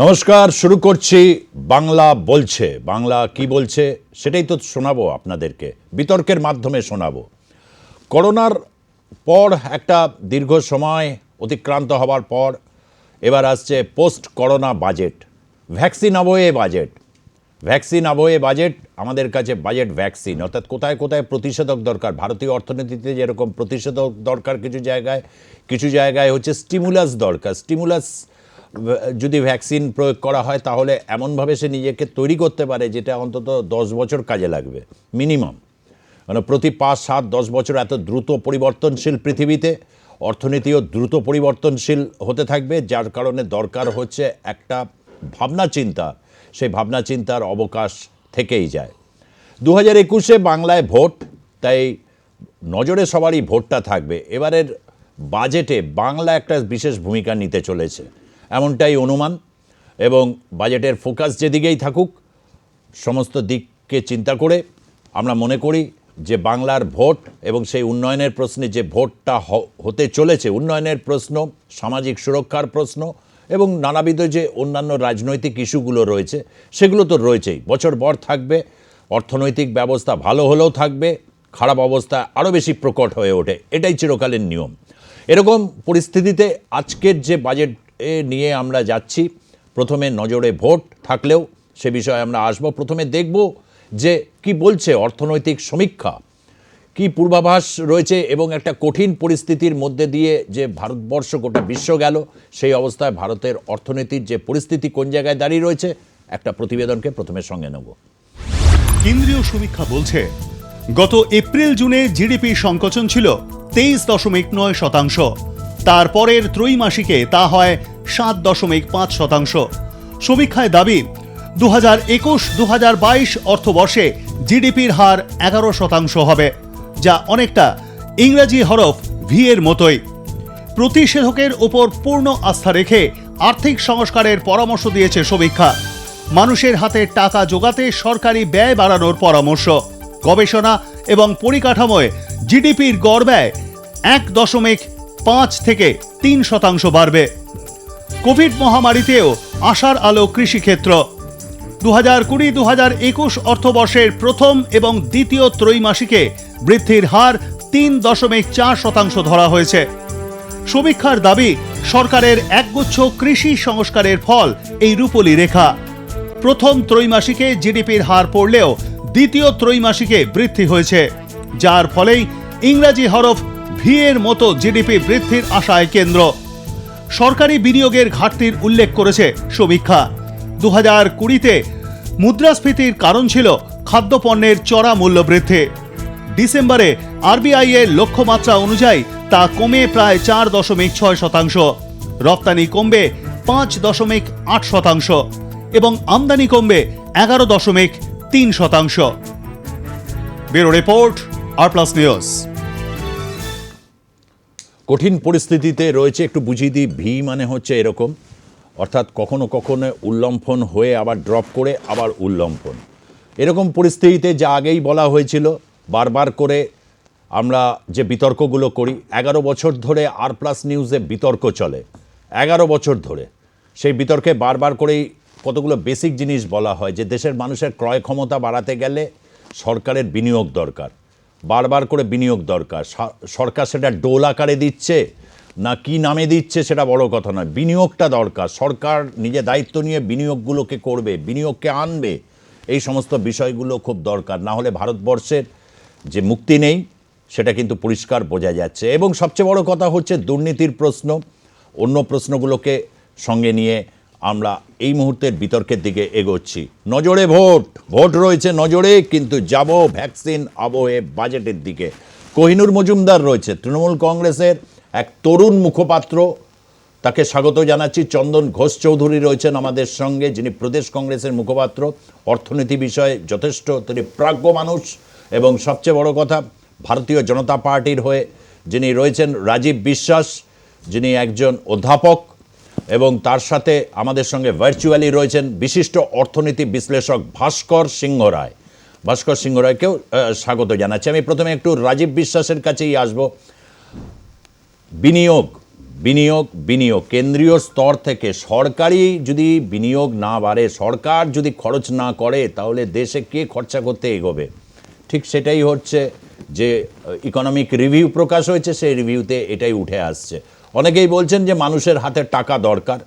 নমস্কার, শুরু করছি বাংলা বলছে। বাংলা কি বলছে সেটাই তো শোনাবো আপনাদেরকে, বিতর্কের মাধ্যমে শোনাবো। করোনার পর একটা দীর্ঘ সময় অতিক্রান্ত হওয়ার পর এবার আসছে পোস্ট করোনা বাজেট, ভ্যাকসিন অবয়ে বাজেট। ভ্যাকসিন অবয়ে বাজেট, আমাদের কাছে বাজেট ভ্যাকসিন, অর্থাৎ কোথায় কোথায় প্রতিষেধক দরকার। ভারতীয় অর্থনীতিতে যেরকম প্রতিষেধক দরকার কিছু জায়গায় হচ্ছে স্টিমুলাস দরকার। স্টিমুলাস যদি ভ্যাকসিন প্রয়োগ করা হয় তাহলে এমনভাবে সে নিজেকে তৈরি করতে পারে যেটা অন্তত 10 বছর কাজে লাগবে মিনিমাম। মানে প্রতি 5, 7, 10 বছর এত দ্রুত পরিবর্তনশীল পৃথিবীতে অর্থনীতিও দ্রুত পরিবর্তনশীল হতে থাকবে, যার কারণে দরকার হচ্ছে একটা ভাবনা চিন্তা। সেই ভাবনা চিন্তার অবকাশ থেকেই যায়। 2021-এ বাংলায় ভোট, তাই নজরে সবারই ভোটটা থাকবে। এবারের বাজেটে বাংলা একটা বিশেষ ভূমিকা নিতে চলেছে এমনটাই অনুমান, এবং বাজেটের ফোকাস যেদিকেই থাকুক সমস্ত দিককে চিন্তা করে আমরা মনে করি যে বাংলার ভোট এবং সেই উন্নয়নের প্রশ্নে যে ভোটটা হতে চলেছে, উন্নয়নের প্রশ্ন, সামাজিক সুরক্ষার প্রশ্ন এবং নানাবিধ যে অন্যান্য রাজনৈতিক ইস্যুগুলো রয়েছে সেগুলো তো রয়েছেই, বছর ভর থাকবে। অর্থনৈতিক ব্যবস্থা ভালো হলেও থাকবে, খারাপ অবস্থা আরও বেশি প্রকট হয়ে ওঠে, এটাই চিরকালের নিয়ম। এরকম পরিস্থিতিতে আজকের যে বাজেট নিয়ে আমরা যাচ্ছি, প্রথমে নজরে ভোট থাকলেও সে বিষয়ে আমরা আসব। প্রথমে দেখব যে কি বলছে অর্থনৈতিক সমীক্ষা, কি পূর্বাভাস রয়েছে, এবং একটা কঠিন পরিস্থিতির মধ্যে দিয়ে যে ভারতবর্ষ গোটা বিশ্ব গেল, সেই অবস্থায় ভারতের অর্থনীতির যে পরিস্থিতি কোন জায়গায় দাঁড়িয়ে রয়েছে, একটা প্রতিবেদনকে প্রথমে সঙ্গে নেব। কেন্দ্রীয় সমীক্ষা বলছে গত এপ্রিল জুনে জিডিপি সংকোচন ছিল 23.9%। তারপরের ত্রৈমাসিকে তা হয় 7.5%। সমীক্ষায় দাবি 2021-2022 অর্থবর্ষে জিডিপির হার 11% হবে, যা অনেকটা ইংরেজি হরফ ভি এর মতোই। প্রতিষেধকের ওপর পূর্ণ আস্থা রেখে আর্থিক সংস্কারের পরামর্শ দিয়েছে সমীক্ষা। মানুষের হাতে টাকা জোগাতে সরকারি ব্যয় বাড়ানোর পরামর্শ। গবেষণা এবং পরিকাঠামোয় জিডিপির গড় ব্যয় 1.5 থেকে 3% বাড়বে। কোভিড মহামারীতেও আশার আলো কৃষিক্ষেত্র। 2020-2021 অর্থবর্ষের প্রথম এবং দ্বিতীয় ত্রৈমাসিকে বৃদ্ধির হার 3.4% ধরা হয়েছে। সমীক্ষার দাবি, সরকারের একগুচ্ছ কৃষি সংস্কারের ফল এই রূপলি রেখা। প্রথম ত্রৈমাসিকে জিডিপির হার পড়লেও দ্বিতীয় ত্রৈমাসিকে বৃদ্ধি হয়েছে, যার ফলেই ইংরেজি হরফ ভি এর মতো জিডিপি বৃদ্ধির আশায় কেন্দ্র। সরকারি বিনিয়োগের ঘাটতির উল্লেখ করেছে সমীক্ষা। 2020-তে মুদ্রাস্ফীতির কারণ ছিল খাদ্যপণ্যের চড়া মূল্য বৃদ্ধি। ডিসেম্বরে আরবিআই এর লক্ষ্যমাত্রা অনুযায়ী তা কমে প্রায় 4.6%। রপ্তানি কমবে 5.8% এবং আমদানি কমবে 11.3%। ব্যুরো রিপোর্ট, আর+ নিউজ। কঠিন পরিস্থিতিতে রয়েছে, একটু বুঝিয়ে দিই। ভি মানে হচ্ছে এরকম, অর্থাৎ কখনো কখনো উল্লম্ফন হয়ে আবার ড্রপ করে আবার উল্লম্ফন। এরকম পরিস্থিতিতে যা আগেই বলা হয়েছিল, বারবার করে আমরা যে বিতর্কগুলো করি, 11 বছর ধরে আর+ নিউজে বিতর্ক চলে, 11 বছর ধরে। সেই বিতর্কে বারবার করেই কতগুলো বেসিক জিনিস বলা হয় যে দেশের মানুষের ক্রয় ক্ষমতা বাড়াতে গেলে সরকারের বিনিয়োগ দরকার, বারবার করে বিনিয়োগ দরকার। সরকার সেটা ডোল আকারে দিচ্ছে না কি নামে দিচ্ছে সেটা বড় কথা নয়, বিনিয়োগটা দরকার। সরকার নিজে দায়িত্ব নিয়ে বিনিয়োগগুলোকে করবে, বিনিয়োগকে আনবে, এই সমস্ত বিষয়গুলো খুব দরকার। না হলে ভারতবর্ষের যে মুক্তি নেই সেটা কিন্তু পরিষ্কার বোঝা যাচ্ছে। এবং সবচেয়ে বড় কথা হচ্ছে দুর্নীতির প্রশ্ন। অন্য প্রশ্নগুলোকে সঙ্গে নিয়ে আমরা এই মুহূর্তের বিতর্কের দিকে এগোচ্ছি। নজরে ভোট, ভোট রয়েছে নজরে, কিন্তু যাব ভ্যাকসিন আবহে বাজেটের দিকে। কোহিনুর মজুমদার রয়েছে, তৃণমূল কংগ্রেসের এক তরুণ মুখপাত্র, তাকে স্বাগত জানাচ্ছি। চন্দন ঘোষ চৌধুরী রয়েছেন আমাদের সঙ্গে, যিনি প্রদেশ কংগ্রেসের মুখপাত্র। অর্থনীতি বিষয়ে যথেষ্ট তিনি প্রাজ্ঞ মানুষ, এবং সবচেয়ে বড় কথা ভারতীয় জনতা পার্টির হয়ে যিনি রয়েছেন রাজীব বিশ্বাস, যিনি একজন অধ্যাপক, এবং তার সাথে আমাদের সঙ্গে ভার্চুয়ালি রয়েছেন বিশিষ্ট অর্থনীতি বিশ্লেষক ভাস্কর সিংহ রায়। ভাস্কর সিংহ রায়কেও স্বাগত জানাচ্ছি। আমি প্রথমে একটু রাজীব বিশ্বাসের কাছেই আসব। বিনিয়োগ, বিনিয়োগ বিনিয়োগ কেন্দ্রীয় স্তর থেকে সরকারি যদি বিনিয়োগ না বাড়ে, সরকার যদি খরচ না করে, তাহলে দেশে কে খরচা করতে এগোবে? ঠিক সেটাই হচ্ছে যে ইকোনমিক রিভিউ প্রকাশ হয়েছে, সেই রিভিউতে এটাই উঠে আসছে। অনেকেই বলছেন যে মানুষের হাতে টাকা দরকার।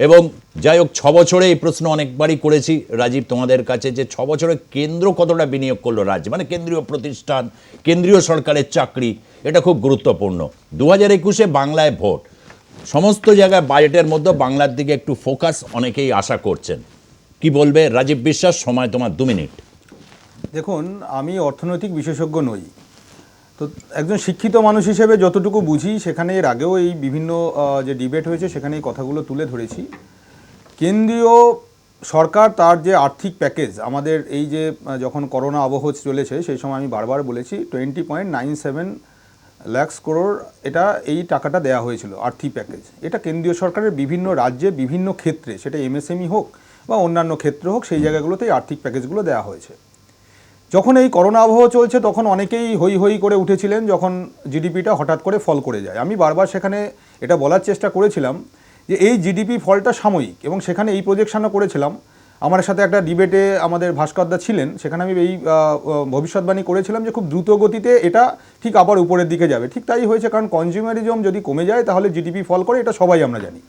এবং যাই হোক, 6 বছরে এই প্রশ্ন অনেকবারই করেছি রাজীব তোমাদের কাছে, যে 6 বছরে কেন্দ্র কতটা বিনিয়োগ করলো রাজ্যে, মানে কেন্দ্রীয় প্রতিষ্ঠান, কেন্দ্রীয় সরকারের চাকরি, এটা খুব গুরুত্বপূর্ণ। 2021-এ বাংলায় ভোট, সমস্ত জায়গায় বাজেটের মধ্যে বাংলার দিকে একটু ফোকাস অনেকেই আশা করছেন। কি বলবে রাজীব বিশ্বাস? সময় তোমার 2 মিনিট। দেখুন, আমি অর্থনৈতিক বিশেষজ্ঞ নই, তো একজন শিক্ষিত মানুষ হিসেবে যতটুকু বুঝি, সেখানে এর আগেও এই বিভিন্ন যে ডিবেট হয়েছে সেখানে এই কথাগুলো তুলে ধরেছি। কেন্দ্রীয় সরকার তার যে আর্থিক প্যাকেজ, আমাদের এই যে যখন করোনা আবহ চলেছে সেই সময় আমি বারবার বলেছি 20.97 লাখ করোড় এটা এই টাকাটা দেওয়া হয়েছিল আর্থিক প্যাকেজ। এটা কেন্দ্রীয় সরকারের বিভিন্ন রাজ্যে বিভিন্ন ক্ষেত্রে, সেটা এমএসএমই হোক বা অন্যান্য ক্ষেত্র হোক, সেই জায়গাগুলোতেই আর্থিক প্যাকেজগুলো দেওয়া হয়েছে। যখন এই করোনা আবহ চলছে তখন অনেকেই হই হই করে উঠেছিলেন যখন জিডিপিটা হঠাৎ করে ফল করে যায়। আমি বারবার সেখানে এটা বলার চেষ্টা করেছিলাম যে এই জিডিপি ফলটা সাময়িক, এবং সেখানে এই প্রজেকশনও করেছিলাম। আমার সাথে একটা ডিবেটে আমাদের ভাস্করদা ছিলেন, সেখানে আমি এই ভবিষ্যৎবাণী করেছিলাম যে খুব দ্রুত গতিতে এটা ঠিক আবার উপরের দিকে যাবে। ঠিক তাই হয়েছে, কারণ কনজিউমারিজম যদি কমে যায় তাহলে জিডিপি ফল করে, এটা সবাই আমরা জানি।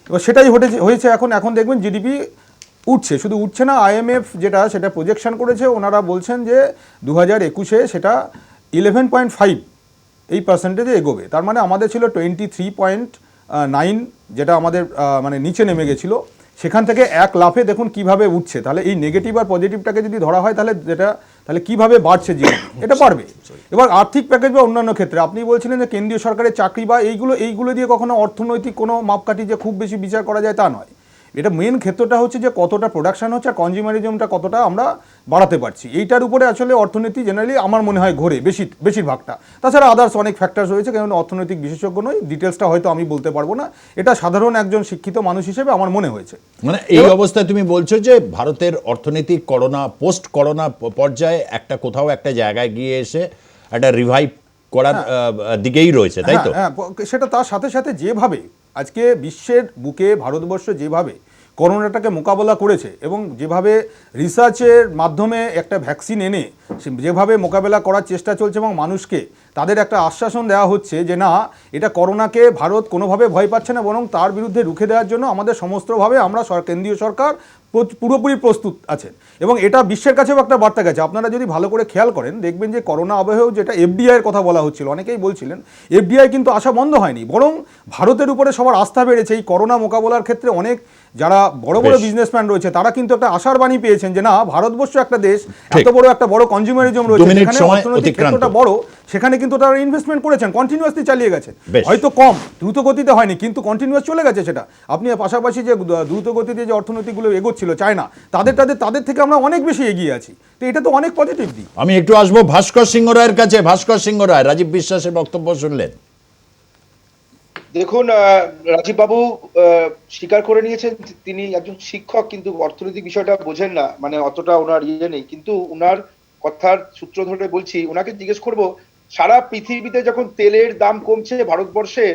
এবার সেটাই হয়েছে। এখন দেখবেন জিডিপি উঠছে, শুধু উঠছে না, আইএমএফ সেটা প্রজেকশন করেছে, ওনারা বলছেন যে 2021-এ সেটা 11.5 এই পার্সেন্টেজে এগোবে। তার মানে আমাদের ছিল 23.9, যেটা আমাদের মানে নিচে নেমে গেছিলো, সেখান থেকে এক লাফে দেখুন কিভাবে উঠছে। তাহলে এই নেগেটিভ আর পজিটিভটাকে যদি ধরা হয় তাহলে কিভাবে বাড়ছে জিডিপি, এটা বাড়বে। এবার আর্থিক প্যাকেজ বা অন্যান্য ক্ষেত্রে আপনি বলছিলেন যে কেন্দ্রীয় সরকারের চাকরি বা এইগুলো দিয়ে কখনো অর্থনৈতিক কোনো মাপকাঠি যে খুব বেশি বিচার করা যায় তা নয়। এটা মেন ক্ষেত্রটা হচ্ছে যে কতটা প্রোডাকশন হচ্ছে আর কনজিউমারিজমটা কতটা আমরা বাড়াতে পারছি, এইটার উপরে আসলে অর্থনীতি জেনারেলি আমার মনে হয় ঘোরে বেশিরভাগটা। তাছাড়া আদার্স অনেক ফ্যাক্টরস রয়েছে, কারণ অর্থনৈতিক বিশেষজ্ঞ নই, ডিটেলসটা হয়তো আমি বলতে পারবো না। এটা সাধারণ একজন শিক্ষিত মানুষ হিসেবে আমার মনে হয়েছে। মানে এই অবস্থায় তুমি বলছো যে ভারতের অর্থনীতি পোস্ট করোনা পর্যায়ে কোথাও একটা জায়গায় গিয়ে এসে একটা রিভাইভ করার দিকেই রয়েছে, তাই তো? হ্যাঁ, সেটা তার সাথে সাথে যেভাবে আজকে বিশ্বের বুকে ভারতবর্ষ যেভাবে করোনাটাকে মোকাবেলা করেছে এবং যেভাবে রিসার্চের মাধ্যমে একটা ভ্যাকসিন এনে যেভাবে মোকাবেলা করার চেষ্টা চলছে, এবং মানুষকে তাদের একটা আশ্বাসন দেওয়া হচ্ছে যে না, এটা করোনাকে ভারত কোনোভাবে ভয় পাচ্ছে না, বরং তার বিরুদ্ধে রুখে দেওয়ার জন্য আমাদের সমস্তভাবে আমরা কেন্দ্রীয় সরকার পুরোপুরি প্রস্তুত আছেন, এবং এটা বিশ্বের কাছেও একটা বার্তা গেছে। আপনারা যদি ভালো করে খেয়াল করেন দেখবেন যে করোনা আবহেও যেটা এফডিআইয়ের কথা বলা হচ্ছিল, অনেকেই বলছিলেন এফডিআই কিন্তু আসা বন্ধ হয়নি, বরং ভারতের উপরে সবার আস্থা বেড়েছে। এই করোনা মোকাবেলার ক্ষেত্রে অনেক যারা বড় বড় বিজনেসম্যান রয়েছে তারা কিন্তু একটা আশার বাণী পেয়েছেন যে না, ভারতবর্ষ একটা দেশ, এত বড় কনজিউমারিজম রয়েছে, সেখানে অর্থনৈতিক ক্ষেত্রটা বড়, সেখানে কিন্তু তারা ইনভেস্টমেন্ট করেছেন, কন্টিনিউয়াসলি চালিয়ে গেছে, হয়তো কম দ্রুত গতিতে হয়নি কিন্তু কন্টিনিউয়াস চলে গেছে সেটা। আপনি পাশাপাশি যে দ্রুত গতিতে যে অর্থনীতিগুলো এগোচ্ছিল চায়না, তাদের থেকে আমরা অনেক বেশি এগিয়ে আছি, তো এটা তো অনেক পজিটিভ দিক। আমি একটু আসবো ভাস্কর সিংহ রায়ের কাছে। ভাস্কর সিংহ রায়, রাজীব বিশ্বাসের বক্তব্য শুনলেন। দেখুন, রাজীব বাবু স্বীকার করে নিয়েছেন তিনি একজন শিক্ষক, কিন্তু অর্থনৈতিক বিষয়টা বোঝেন না, মানে অতটা ওনার নেই। কিন্তু ওনার কথার সূত্র ধরে বলছি, ওনাকে জিজ্ঞেস করব, সারা পৃথিবীতে যখন তেলের দাম কমছে, ভারতবর্ষের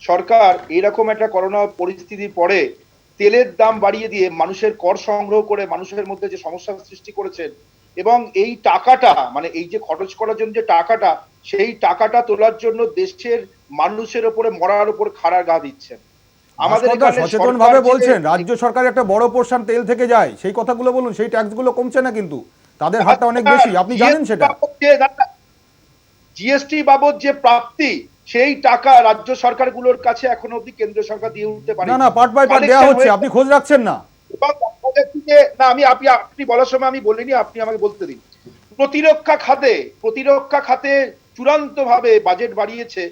সরকার এরকম একটা করোনা পরিস্থিতির পরে তেলের দাম বাড়িয়ে দিয়ে মানুষের কর সংগ্রহ করে মানুষের মধ্যে যে সমস্যার সৃষ্টি করেছেন, এবং এই টাকাটা মানে এই যে খরচ করার জন্য যে টাকাটা, সেই টাকাটা তোলার জন্য দেশের মানুষের উপরে মরার উপর খাড়া গা দিচ্ছেন। আমাদের সচেতন ভাবে বলছেন রাজ্য সরকার একটা বড় পোর্শন তেল থেকে যায়, সেই কথাগুলো বলুন, সেই ট্যাক্স গুলো কমছে না, কিন্তু তাদের হারটা অনেক বেশি, আপনি জানেন সেটা। জিএসটি বাবদ যে প্রাপ্তি, সেই টাকা রাজ্য সরকারগুলোর কাছে এখনো অবধি কেন্দ্র সরকার দিয়ে উঠতে পারে না, পার্ট বাই পার্ট দেওয়া হচ্ছে, আপনি খোঁজ রাখছেন না। না, আপনি বলার সময় আমি বলিনি, আপনি আমাকে বলতে দিন। প্রতিরক্ষা খাতে চূড়ান্ত ভাবে বাজেট বাড়িয়েছে।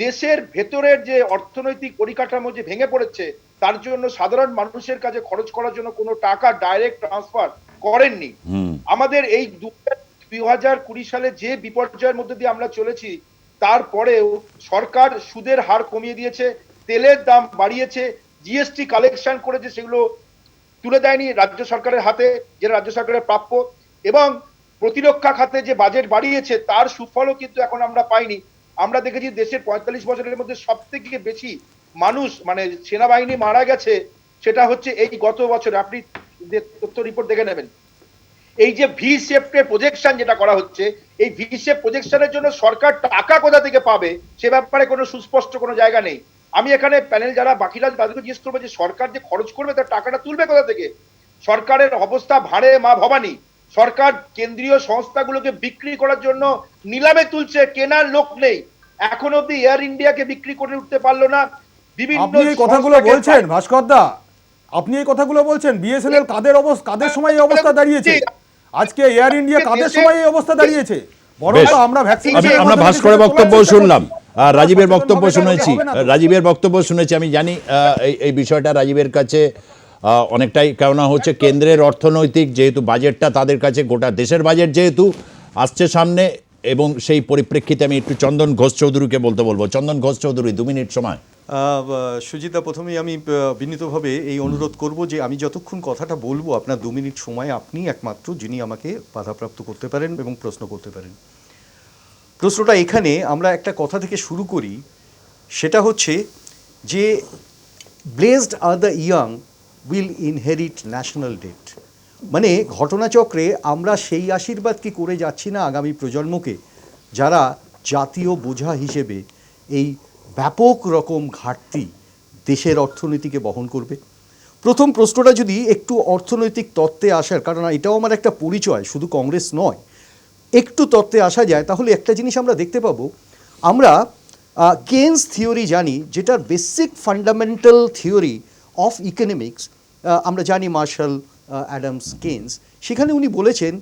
দেশের ভেতরের যে অর্থনৈতিক পরিকাঠামো যে ভেঙে পড়েছে, তার জন্য সাধারণ মানুষের কাছে খরচ করার জন্য কোনো টাকা ডাইরেক্ট ট্রান্সফার করেননি। আমাদের এই 2020 সালে যে বিপর্যয়ের মধ্যে দিয়ে আমরা চলেছি, তারপরেও সরকার সুদের হার কমিয়ে দিয়েছে, তেলের দাম বাড়িয়েছে, জিএসটি কালেকশন করেছে, সেগুলো তুলে দেয়নি রাজ্য সরকারের হাতে, যেটা রাজ্য সরকারের প্রাপ্য। এবং প্রতিরক্ষা খাতে যে বাজেট বাড়িয়েছে তার সুফলও কিন্তু এখন আমরা পাইনি। আমরা দেখেছি দেশের 45 বছরের মধ্যে সব থেকে বেশি মানুষ মানে সেনাবাহিনী মারা গেছে সেটা হচ্ছে এই গত বছর, আপনি তথ্য রিপোর্ট দেখে নেবেন। এই যে ভি শেপের প্রজেকশন যেটা করা হচ্ছে, এই ভি শেপ প্রজেকশনের জন্য সরকার টাকা কোথা থেকে পাবে সে ব্যাপারে কোনো সুস্পষ্ট কোনো জায়গা নেই। আমি এখানে প্যানেল যারা বাকিরা তাদেরকে জিজ্ঞেস করবো যে সরকার যে খরচ করবে তার টাকাটা তুলবে কোথা থেকে? সরকারের অবস্থা ভাঁড়ে মা ভবানী। সরকার কেন্দ্রীয় সংস্থাগুলোকে বিক্রি করার জন্য নিলামে তুলছে, কেনার লোক নেই। এখন অব্দি এয়ার ইন্ডিয়াকে বিক্রি করে উঠতে পারলো না। বিভিন্ন আপনি এই কথাগুলো বলছেন ভাস্কর দা, আপনি এই কথাগুলো বলছেন, বিএসএনএল কাদের সময় এই অবস্থা দাঁড়িয়েছে? আজকে এয়ার ইন্ডিয়া কাদের সময় এই অবস্থা দাঁড়িয়েছে? বরং বেশ, তো আমরা ভ্যাকসিন আমরা ভাস্করের বক্তব্য শুনলাম, রাজীবের বক্তব্য শুনেছি। আমি জানি এই বিষয়টা রাজীবের কাছে অনেকটাই, কেননা হচ্ছে কেন্দ্রের অর্থনৈতিক যেহেতু বাজেটটা তাদের কাছে, গোটা দেশের বাজেট যেহেতু আসছে সামনে, এবং সেই পরিপ্রেক্ষিতে আমি একটু চন্দন ঘোষ চৌধুরীকে বলবো। চন্দন ঘোষ চৌধুরী, 2 মিনিট সময়। সুজিতা, প্রথমেই আমি বিনীতভাবে এই অনুরোধ করব যে আমি যতক্ষণ কথাটা বলবো আপনার 2 মিনিট সময় আপনি একমাত্র যিনি আমাকে বাধাপ্রাপ্ত করতে পারেন এবং প্রশ্ন করতে পারেন। প্রশ্নটা এখানে আমরা একটা কথা থেকে শুরু করি, সেটা হচ্ছে যে blessed are the young will inherit national debt. মানে ঘটনাচক্রে আমরা সেই আশীর্বাদ কি করে যাচ্ছি না আগামী প্রজন্মকে, যারা জাতীয় বোঝা হিসেবে এই ব্যাপক রকম ঘাটতি দেশের অর্থনীতিকে বহন করবে? প্রথম প্রশ্নটা যদি একটু অর্থনৈতিক তত্ত্বে আসার, কারণ এটাও আমার একটা পরিচয়, শুধু কংগ্রেস নয়, একটু তত্ত্বে আসা যায়, তাহলে একটা জিনিস আমরা দেখতে পাবো। আমরা কেনস থিওরি জানি, যেটার basic fundamental theory of economics আমরা জানি, মার্শাল অ্যাডামস কেনস, সেখানে উনি বলেছেন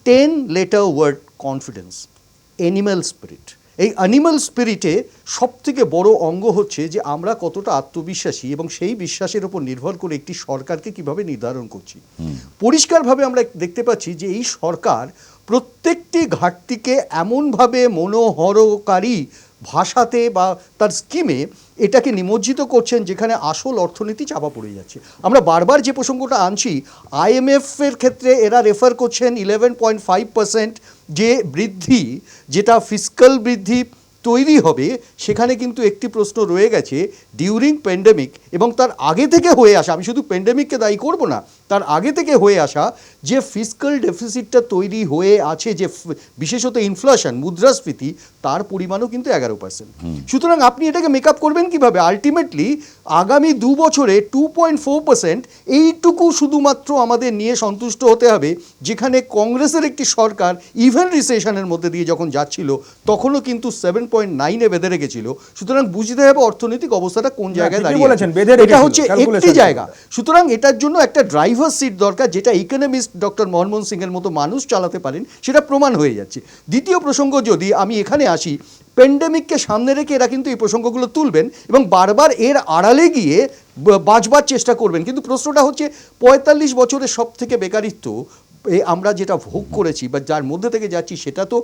10 letter word confidence, animal spirit. এই অ্যানিম্যাল স্পিরিটে সবথেকে বড় অঙ্গ হচ্ছে যে আমরা কতটা আত্মবিশ্বাসী এবং সেই বিশ্বাসের উপর নির্ভর করে একটি সরকারকে কিভাবে নির্ধারণ করছি। পরিষ্কারভাবে আমরা দেখতে পাচ্ছি যে এই সরকার প্রত্যেকটি ঘাটতিকে এমনভাবে মনোহরকারী ভাষাতে বা তার স্কিমে এটাকে নিমজ্জিত করছেন যেখানে আসল অর্থনীতি চাপা পড়ে যাচ্ছে। আমরা বারবার যে প্রসঙ্গটা আনছি, IMF-এর ক্ষেত্রে এরা রেফার করছেন 11.5% যে বৃদ্ধি, যেটা ফিস্ক্যাল বৃদ্ধি তৈরি হবে, সেখানে কিন্তু একটি প্রশ্ন রয়ে গেছে ডিউরিং প্যান্ডেমিক এবং তার আগে থেকে হয়ে আসা, আমি শুধু প্যান্ডেমিককে দায়ী করব না, তার আগে থেকে হয়ে আসা যে ফিস্ক্যাল ডেফিসিটটা তৈরি হয়ে আছে, যে বিশেষত ইনফ্লেশন, মুদ্রাস্ফীতি, তার পরিমাণও কিন্তু 11%। সুতরাং আপনি এটাকে মেকআপ করবেন কিভাবে? আলটিমেটলি আগামী 2 বছরে 2.4%, এইটুকু শুধুমাত্র আমাদের নিয়ে সন্তুষ্ট হতে হবে, যেখানে কংগ্রেসের একটি সরকার ইভেন রিসেশনের মধ্যে দিয়ে যখন যাচ্ছিল তখনও কিন্তু 7.9-এ বেঁধে রেখেছিল। সুতরাং বুঝতে হবে অর্থনৈতিক অবস্থাটা কোন জায়গায় দাঁড়িয়ে, এটা হচ্ছে একটি জায়গা। সুতরাং এটার জন্য একটা ড্রাইভার সিট দরকার, যেটা ইকোনমিস্ট ডক্টর মনমোহন সিংয়ের মতো মানুষ চালাতে পারেন, সেটা প্রমাণ হয়ে যাচ্ছে। দ্বিতীয় প্রসঙ্গ যদি আমি এখানে আসি, প্যান্ডেমিককে সামনে রেখে এরা কিন্তু এই প্রসঙ্গগুলো তুলবেন এবং বারবার এর আড়ালে গিয়ে বাঁচবার চেষ্টা করবেন। কিন্তু প্রশ্নটা হচ্ছে 45 বছরের সব থেকে বেকারিত্ব আমরা যেটা ভোগ করেছি বা যার মধ্যে থেকে যাচ্ছি, সেটা তো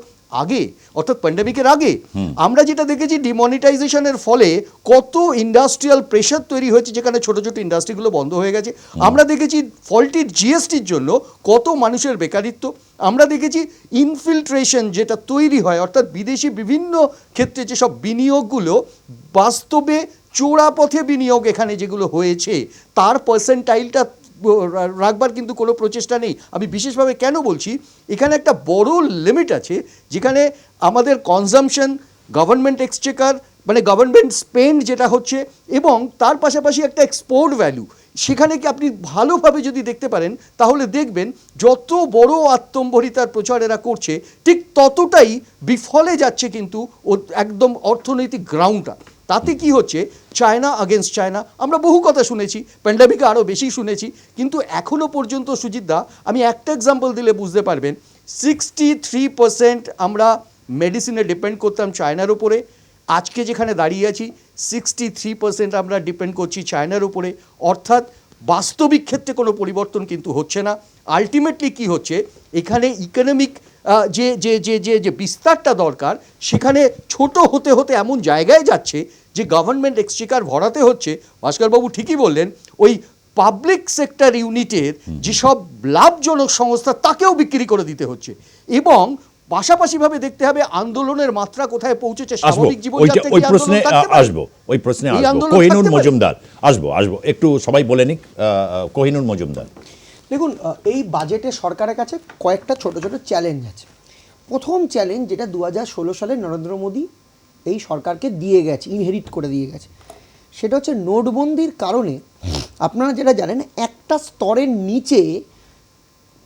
আগে, অর্থাৎ প্যান্ডেমিকের আগে আমরা যেটা দেখেছি, ডিমনিটাইজেশনের ফলে কত ইন্ডাস্ট্রিয়াল প্রেশার তৈরি হয়েছে, যেখানে ছোট ছোট ইন্ডাস্ট্রিগুলো বন্ধ হয়ে গেছে। আমরা দেখেছি ফল্টিড জিএসটির জন্য কত মানুষের বেকারিত্ব। আমরা দেখেছি ইনফিল্ট্রেশন যেটা তৈরি হয়, অর্থাৎ বিদেশি বিভিন্ন ক্ষেত্রে যেসব বিনিয়োগগুলো বাস্তবে চোরা পথে বিনিয়োগ এখানে যেগুলো হয়েছে, তার পার্সেন্টাইলটা রাখবার কিন্তু কোনো প্রচেষ্টা নেই। আমি বিশেষভাবে কেন বলছি, এখানে একটা বড় লিমিট আছে, যেখানে আমাদের কনজামশন, গভর্নমেন্ট এক্সচেকার মানে গভর্নমেন্ট স্পেন্ড যেটা হচ্ছে, এবং তার পাশাপাশি একটা এক্সপোর্ট ভ্যালু, সেখানে কি আপনি ভালোভাবে যদি দেখতে পারেন তাহলে দেখবেন যত বড় আত্মম্বরিতার প্রচার এরা করছে, ঠিক ততটাই বিফলে যাচ্ছে কিন্তু একদম অর্থনৈতিক গ্রাউন্ডটা। তাতে কি হচ্ছে, চায়না আগেনস্ট চায়না আমরা বহু কথা শুনেছি, প্যান্ডেমিকে আরও বেশি শুনেছি, কিন্তু এখনও পর্যন্ত সুজিতদা আমি একটা এক্সাম্পল দিলে বুঝতে পারবেন, 63% আমরা মেডিসিনে ডিপেন্ড করতাম চায়নার উপরে, আজকে যেখানে দাঁড়িয়ে আছি 63% আমরা ডিপেন্ড করছি চায়নার উপরে। অর্থাৎ বাস্তবিক ক্ষেত্রে কোনো পরিবর্তন কিন্তু হচ্ছে না। আলটিমেটলি কি হচ্ছে, এখানে ইকোনমিক যে যে যে যে যে বিস্তারটা দরকার, সেখানে ছোট হতে হতে এমন জায়গায় যাচ্ছে যে গভর্নমেন্ট এক্সচেকার ভরাতে হচ্ছে। ভাস্করবাবু ঠিকই বললেন, ওই পাবলিক সেক্টর ইউনিটের যেসব লাভজনক সংস্থা, তাকেও বিক্রি করে দিতে হচ্ছে, এবং পাশাপাশিভাবে দেখতে হবে আন্দোলনের মাত্রা কোথায় পৌঁছেছে, আসবো স্বাভাবিক ওই জীবনযাত্রায় ওই কি প্রশ্নে আন্দোলন থাকতে পারে? আসবো, ওই প্রশ্নে এই আসবো। আন্দোলন কোহিনুর থাকতে পারে? মজুমদার, আসবো একটু সবাই বলে নিক। কোহিনুর মজুমদার। দেখুন, এই বাজেটে সরকারের কাছে কয়েকটা ছোট ছোট চ্যালেঞ্জ আছে। প্রথম চ্যালেঞ্জ যেটা 2016 সালে নরেন্দ্র মোদী এই সরকারকে দিয়ে গেছে, ইনহেরিট করে দিয়ে গেছে, সেটা হচ্ছে নোটবন্দির কারণে আপনারা যেটা জানেন একটা স্তরের নিচে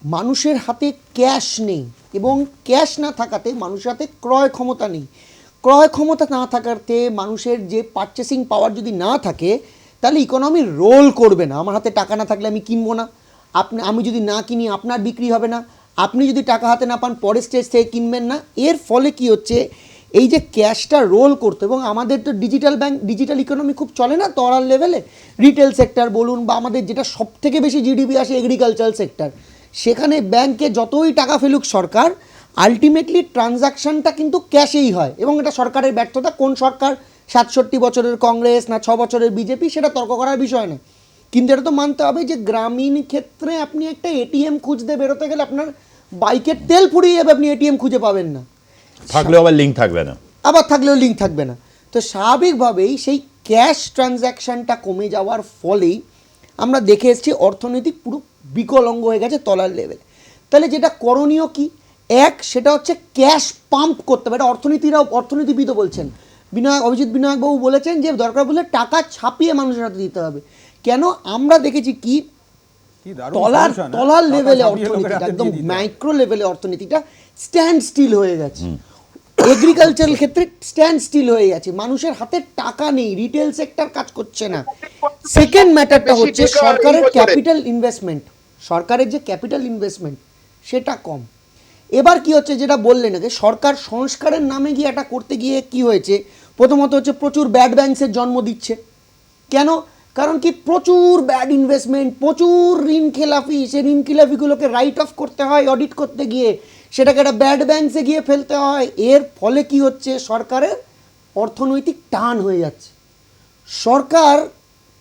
মানুষের হাতে ক্যাশ নেই, এবং ক্যাশ না থাকাতে মানুষের হাতে ক্রয় ক্ষমতা নেই। ক্রয় ক্ষমতা না থাকাতে মানুষের যে পারচেসিং পাওয়ার যদি না থাকে, তাহলে ইকোনমি রোল করবে না। আমার হাতে টাকা না থাকলে আমি কিনবো না, আমি যদি না কিনি আপনার বিক্রি হবে না, আপনি যদি টাকা হাতে না পান পরের স্টেজ থেকে কিনবেন না। এর ফলে কি হচ্ছে, এই যে ক্যাশটা রোল করতো, এবং আমাদের তো ডিজিটাল ব্যাংক, ডিজিটাল ইকোনমি খুব চলে না তরাল লেভেলে, রিটেল সেক্টর বলুন বা আমাদের যেটা সব থেকে বেশি জিডিপি আসে এগ্রিকালচারাল সেক্টর, সেখানে ব্যাংকে যতই টাকা ফেলুক সরকার, আলটিমেটলি ট্রানজাকশনটা কিন্তু ক্যাশেই হয়। এবং এটা সরকারের ব্যর্থতা। কোন সরকার, 67 বছরের কংগ্রেস না 6 বছরের বিজেপি, সেটা তর্ক করার বিষয় না, কিন্তু এটা তো মানতে হবে যে গ্রামীণ ক্ষেত্রে আপনি একটা এটিএম খুঁজতে বেরোতে গেলে আপনার বাইকের তেল ফুরিয়ে যাবে, আপনি এটিএম খুঁজে পাবেন না, থাকলেও আবার লিঙ্ক থাকবে না, আবার থাকলেও লিঙ্ক থাকবে না। তো স্বাভাবিকভাবেই সেই ক্যাশ ট্রানজ্যাকশানটা কমে যাওয়ার ফলেই আমরা দেখে এসেছি অর্থনৈতিক পুরো বিকলাঙ্গ হয়ে গেছে তলার লেভেলে। তাহলে যেটা করণীয় কি, সেটা হচ্ছে ক্যাশ পাম্প করতে হবে। এটা অর্থনীতিবিদও বলছেন, অভিজিৎ বিনায়কবাবু বলেছেন যে দরকার বলে টাকা ছাপিয়ে মানুষের হাতে দিতে হবে। কেন, আমরা দেখেছি কি দারুণ তলার solution, হ্যাঁ? তলার টাকা লেভেলে ছাপিয়ে অর্থনীতিটা, লোকের হাতে একদম দিয়ে দিতে হবে। মাইক্রো লেভেলে অর্থনীতিটা স্ট্যান্ড স্টিল হয়ে গেছে। এগ্রিকালচারাল ক্ষেত্রে স্ট্যান্ড স্টিল হয়ে গেছে, মানুষের হাতে টাকা নেই, রিটেল সেক্টর কাজ করছে না। সেকেন্ড ম্যাটারটা হচ্ছে সরকারের ক্যাপিটাল ইনভেস্টমেন্ট, সরকারের যে ক্যাপিটাল ইনভেস্টমেন্ট সেটা কম। এবার কি হচ্ছে, যেটা বললেন আগে, সরকার সংস্কারের নামে গিয়ে এটা করতে গিয়ে কি হয়েছে, প্রথমত হচ্ছে প্রচুর ব্যাড ব্যাংকসের জন্ম দিচ্ছে। কেন, কারণ কি প্রচুর ব্যাড ইনভেস্টমেন্ট, প্রচুর ঋণ খেলাফি, সেই ঋণ খেলাফিগুলোকে রাইট অফ করতে হয় অডিট করতে গিয়ে, সেটাকে একটা ব্যাড ব্যাংকসে গিয়ে ফেলতে হয়। এর ফলে কি হচ্ছে, সরকারের অর্থনৈতিক টান হয়ে যাচ্ছে। সরকার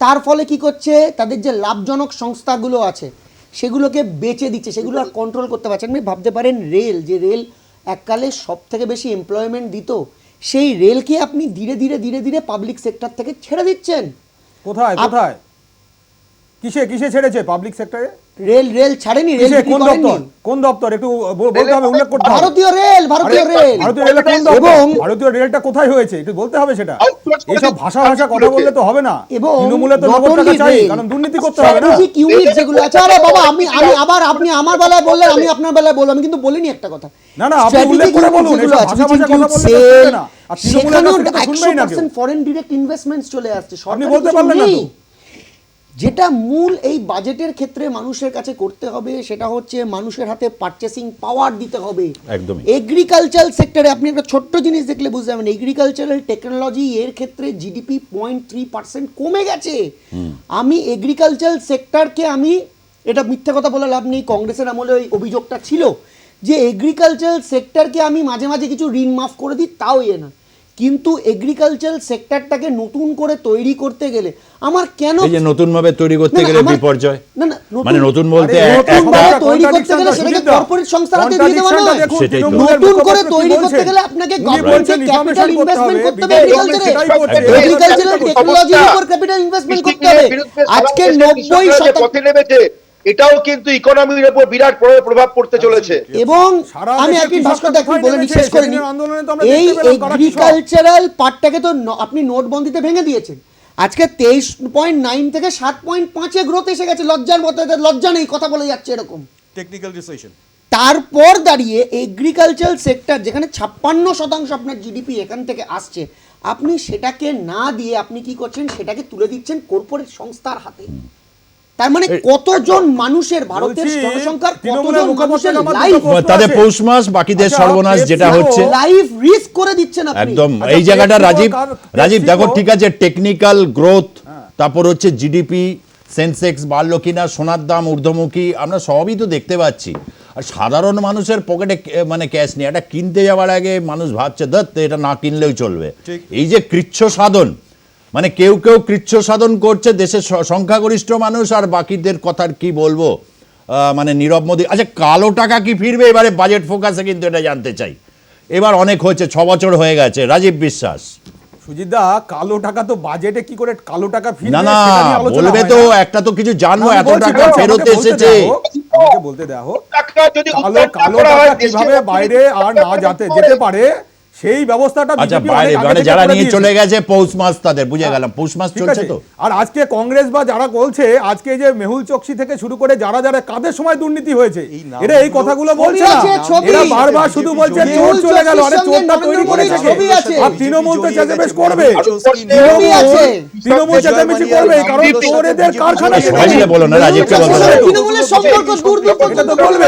তার ফলে কি করছে, তাদের যে লাভজনক সংস্থাগুলো আছে সেগুলোকে বেচে দিচ্ছে, সেগুলো আর কন্ট্রোল করতে পারছে না। আপনি ভাবতে পারেন রেল, যে রেল এককালে সব থেকে বেশি এমপ্লয়মেন্ট দিত, সেই রেলকে আপনি ধীরে ধীরে ধীরে ধীরে পাবলিক সেক্টর থেকে ছেড়ে দিচ্ছেন। কোথায় কোথায় কিসে ছেড়েছে পাবলিক সেক্টরে? রেল ছাড়েনি, রেল বিক্রি কোন করেননি। দপ্তর, কোন দপ্তর একটু বলতে হবে, উল্লেখ করতে হবে। ভারতীয় রেল, ভারতীয় রেল। ভারতীয় রেলের কোন দপ্তর? এবং ভারতীয় রেলটা কোথায় হয়েছে একটু বলতে হবে সেটা। Outsource করে এইসব ভাষা কথা বললে তো হবে না। এবং তৃণমূলে তো not নগদ টাকা only চাই, rail, কারণ দুর্নীতি করতে হবে না। strategic unit যেগুলো আছে, আরে বাবা আমি আবার আপনি আমার বেলায় বললেন, আমি আপনার বেলায় বললাম, আমি কিন্তু বলিনি একটা কথা। না, আপনি উল্লেখ করে বলুন, যেগুলো এসব আছে, ভাষা which কথা include বললে তো sale, চলবে না। আর তৃণমূলের সেখানেও কাছ থেকে তো শুনবেই না কেউ। 100% ফরেন ডিরেক্ট ইনভেস্টমেন্টস চলে আসছে, আপনি সরকারি বলতে কিছু পারলেন না নেই। তো। যেটা মূল এই বাজেটের ক্ষেত্রে মানুষের কাছে করতে হবে, সেটা হচ্ছে মানুষের হাতে পারচেসিং পাওয়ার দিতে হবে। একদমই। এগ্রিকালচারাল সেক্টরে আপনি একটা ছোট্ট জিনিস দেখলে বুঝতে পারবেন, এগ্রিকালচারাল টেকনোলজি এর ক্ষেত্রে জিডিপি 0.3% কমে গেছে। আমি এগ্রিকালচারাল সেক্টরকে, আমি এটা মিথ্যে কথা বলে লাভ নেই, কংগ্রেসের আমলে ওই অভিযোগটা ছিল যে এগ্রিকালচারাল সেক্টরকে আমি মাঝে মাঝে কিছু ঋণ মাফ করে দিই, তাও না। কিন্তু এগ্রিকালচারাল সেক্টরটাকে নতুন করে তৈরি করতে গেলে আমার কেন, এই যে নতুন ভাবে তৈরি করতে না, না, গেলে আমার- বিপর্যয়, না, না, মানে নতুন বলতে আরে, নতুন একটা ভাবে তৈরি করতে contradiction গেলে টা সেটাকে সুজিত দা। কর্পোরেট সংস্থার হাতে দিয়ে দেওয়া Contradiction টা নয়। দেখুন, সেটাই তো। তৃণমূলের নতুন করে মুখপাত্র কি তৈরি করতে বলছেন? গেলে আপনাকে উনি গভর্নমেন্টকে বলছেন ক্যাপিটাল information করতে ইনভেস্টমেন্ট হবে, করতে হবে বিজেপি এগ্রিকালচারে, সেটাই করছে। এগ্রিকালচারাল টেকনোলজির উপর ক্যাপিটাল ইনভেস্টমেন্ট করতে হবে। আজকে 90% পথে নেমেছে, এটাও কিন্তু ইকোনমির উপর বিরাট প্রভাব পড়তে চলেছে। এবং সারা আমি দেশে একদিন কৃষকরা ভাস্কর একটু কোথায় বলে নি, নেমেছে? শেষ করে নি। সেদিনের আন্দোলনে তো আমরা এই দেখতে পেলাম কারা কৃষক। এগ্রিকালচারাল পার্টটাকে তো আপনি নোটবন্দিতে ভেঙে দিয়েছেন। আজকে 23.9 থেকে 7.5 গ্রোথ এসে গেছে, লজ্জার মতো, এদের লজ্জা নেই, কথা বলে যাচ্ছে এরকম। Technical recession. তারপর দাঁড়িয়ে এগ্রিকালচারাল সেক্টর যেখানে 56% আপনার জিডিপি এখান থেকে আসছে, আপনি সেটাকে না দিয়ে আপনি কি করছেন, সেটাকে তুলে দিচ্ছেন কর্পোরেট সংস্থার হাতে। তার মানে কতজন মানুষের, ভারতের বলছি, জনসংখ্যার তৃণমূলের কতজন মানুষের মুখপাত্র আমার লাইফ, দুটো প্রশ্ন তাদের আছে। পৌষ মাস, বাকিদের আচ্ছা, সর্বনাশ যেটা PepsiCo হচ্ছে লাইফ রিস্ক করে দিচ্ছেন আপনি। একদম। আচ্ছা, এই জায়গাটা PepsiCo রাজীব দেখো, PepsiCo ঠিক আছে, টেকনিক্যাল গ্রোথ, তারপর হচ্ছে জিডিপি, সেন্সেক্স বাড়লো কিনা, সোনার দাম ঊর্ধ্বমুখী, আমরা সবই তো দেখতে পাচ্ছি। আর সাধারণ মানুষের পকেটে মানে ক্যাশ নেই, এটা কিনতে যাওয়ার আগে মানুষ ভাবছে ধত এটা না কিনলেও চলবে। ঠিক। এই যে কৃচ্ছ সাধন, মানে কেউ কেউ কৃচ্ছ সাধন করছে, দেশের সংখ্যাগরিষ্ঠ মানুষ, আর বাকিদের কথার কি বলবো। মানে নীরব মোদী, আচ্ছা কালো টাকা কি ফিরবে এবারে বাজেট ফোকাসে, কিন্তু এটা জানতে চাই। এবার অনেক হয়েছে, 6 বছর হয়ে গেছে। রাজীব বিশ্বাস। সুজিতদা, কালো টাকা তো বাজেটে কি করে কালো টাকা ফিরবে না না, সেটা নিয়ে আলোচনা বলবে হয় তো, না। একটা তো কিছু জানবো, আমি এত বলছি, টাকা বলছি, ফেরত আমাকে বলতে এসেছে। দাও, আমাকে বলতে দাও। টাকা যদি কালো উদ্ধার কালো করা হয়, টাকা দেশকে কিভাবে বাইরে আর না যেতে পারে সেই ব্যবস্থাটা আচ্ছা, বিজেপি বাইরে অনেক আগে মানে থেকে যারা করে নিয়ে দিয়েছে। চলে গেছে পৌষ মাস, তাদের বুঝে গেলাম, পৌষ মাস ঠিক চলছে আছে। তো। আর আজকে কংগ্রেস বা যারা বলছে, আজকে যে মেহুল চোকসি থেকে শুরু করে যারা যারা কাদের সময় দুর্নীতি হয়েছে, এই নামগুলো- এরা এই কথাগুলো ছবি বলছে না। আছে, ছবি। এরা বারবার শুধু বলছে চোর চলে গেল, আরে চোরটা তৈরি করেছে কে? ছবি আছে। আর তৃণমূল তো চেঁচামেচ করবে, ছবি আছে। তৃণমূল চেঁচামেচি করবে, কারণ চোর এদের কারখানা এই সবাই মিলে বলো না, রাজীবকে বলতে দাও। তৃণমূলের সম্পর্ক দূর দূর এটা তো বলবে।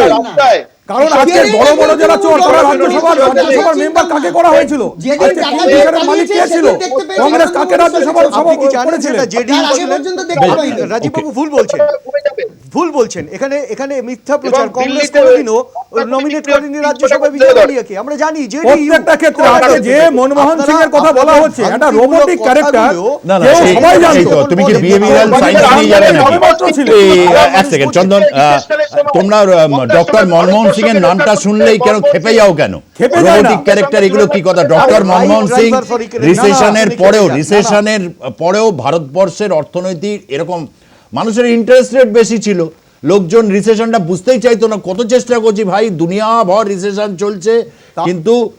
কারণ আজকে বড় বড় যারা চোর, তারা রাজ্যসভার মেম্বার কাকে করা হয়েছিল? যেদিন আজকে টাকা কংগ্রেসের মালিক কে পালিয়েছে, ছিল? সেদিন দেখতে পেয়েছি কংগ্রেস কাকে রাজ্যসভার আপনি কি জানেন করেছিলেন? সেটা জেডি তার আগে পর্যন্ত দেখতে পাইনি। রাজীববাবু ভুল বলছেন, ভুল বলছেন। এখানে মিথ্যা প্রচার। এবং কংগ্রেস দিল্লিতে কোনোদিনও নমিনেট করেনি রাজ্যসভায় বিজয় মালিয়াকে, আমরা জানি। যে প্রত্যেকটা ক্ষেত্রে আজকে যে মনমোহন সিং এর কথা বলা হচ্ছে, একটা রোবোটিক ক্যারেক্টার, না না, কেউ সেই- সবাই এই জানতো। তো, তুমি কি বিহেভিয়ারাল সায়েন্স নিয়ে যাবে নাকি? সবেমাত্র ছিল। এক সেকেন্ড চন্দন, তোমরা ডক্টর মনমোহন সিং এর নামটা শুনলেই কেন খেপে যাও কেন? খেপে যায় না। রোবোটিক ক্যারেক্টার, এগুলো কি কথা? ডক্টর মনমোহন সিং রিসেশনের পরেও ভারতবর্ষের অর্থনৈতিক এরকম মানুষের ইন্টারেস্ট রেট বেশি ছিল, লোকজন রিসেশনটা বুঝতেই চাইতো না। কত চেষ্টা করছি ভাই, দুনিয়া ভর রিসেশন চলছে, কিন্তু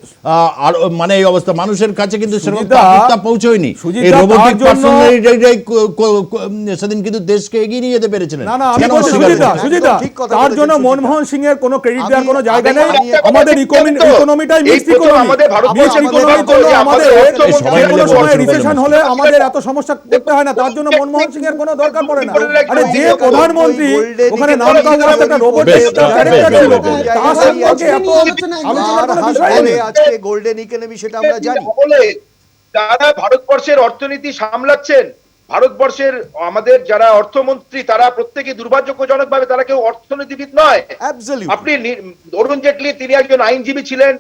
আর মানে এই অবস্থা মানুষের কাছে কিন্তু সেরকম সুজিতদা, বার্তা পৌঁছয়নি। সুজিতদা, এই রোবোটিক তার জন্য- পার্সোনালিটি সেদিন কিন্তু দেশকে এগিয়ে নিয়ে যেতে পেরেছিলেন। না না, আমি কেন বলছি অস্বীকার সুজিতা, করছেন? সুজিতা, ঠিক কথা তার বলেছেন জন্য সুজিতা। মনমোহন সিং এর কোনো ক্রেডিটের কোনো জায়গা নেই। আমি- আমাদের আমি- ইকোনমিটাই মিক্সড এই প্রথম ইকোনমি। আমাদের ভারতবর্ষে মিক্সড ইকোনমি করলে আমাদের এই সবাই মিলে কোনো বলা সময় শুরু করলেন। রিসেশন হলে আমাদের এত সমস্যা করতে হয় না। তার জন্য মনমোহন সিং এর কোনো দরকার পড়ে না। আরে যে প্রধানমন্ত্রী ওখানে নাম কাজ একটা রোবটের বেশ, ক্যারেক্টার ছিল, বেশ, তার সম্পর্কে এত আলোচনার কোনো বিষয় নেই। আজকে গোল্ডেন ইকোনমি, সেটা আমরা জানি। বলে যারা ভারতবর্ষের অর্থনীতি সামলাচ্ছেন, ভারতবর্ষের আমাদের যারা অর্থমন্ত্রী, তারা প্রত্যেকে দুর্ভাগ্যজনক ভাবে তারা কেউ অর্থনীতিবিদ নয়। Absolutely. আপনি অরুণ জেটলি, তিনি একজন আইনজীবী ছিলেন,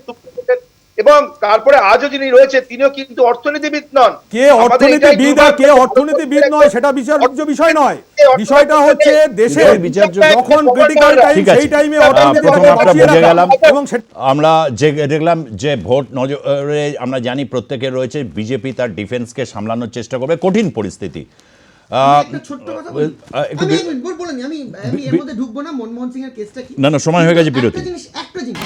এবং তারপরে আজও যিনি রয়েছে তিনিও কিন্তু অর্থনীতিবিদ নন। কে আমাদের অর্থনীতিবিদ এটাই আর কে অর্থনীতিবিদ নয় সেটা বিচার্য বিষয় নয়। বিষয়টা হচ্ছে দেশে বিচার্য যখন ক্রিটিক্যাল টাইম, ঠিক আছে, সেই টাইমে প্রথম অর্থনীতিটাকে আমরা বাঁচিয়ে বুঝে রাখা। গেলাম। এবং আমরা যে দেখলাম যে ভোট নজরে আমরা জানি প্রত্যেকের রয়েছে, বিজেপি তার ডিফেন্সকে সামলানোর চেষ্টা করবে, কঠিন পরিস্থিতি। একটা ছোট্ট কথা বলি। একটু আমি বলবো না, আমি এর মধ্যে ঢুকবো না। মনমোহন সিং এর কেসটা কি? না না, সময় হয়ে গেছে বিরতি। একটা জিনিস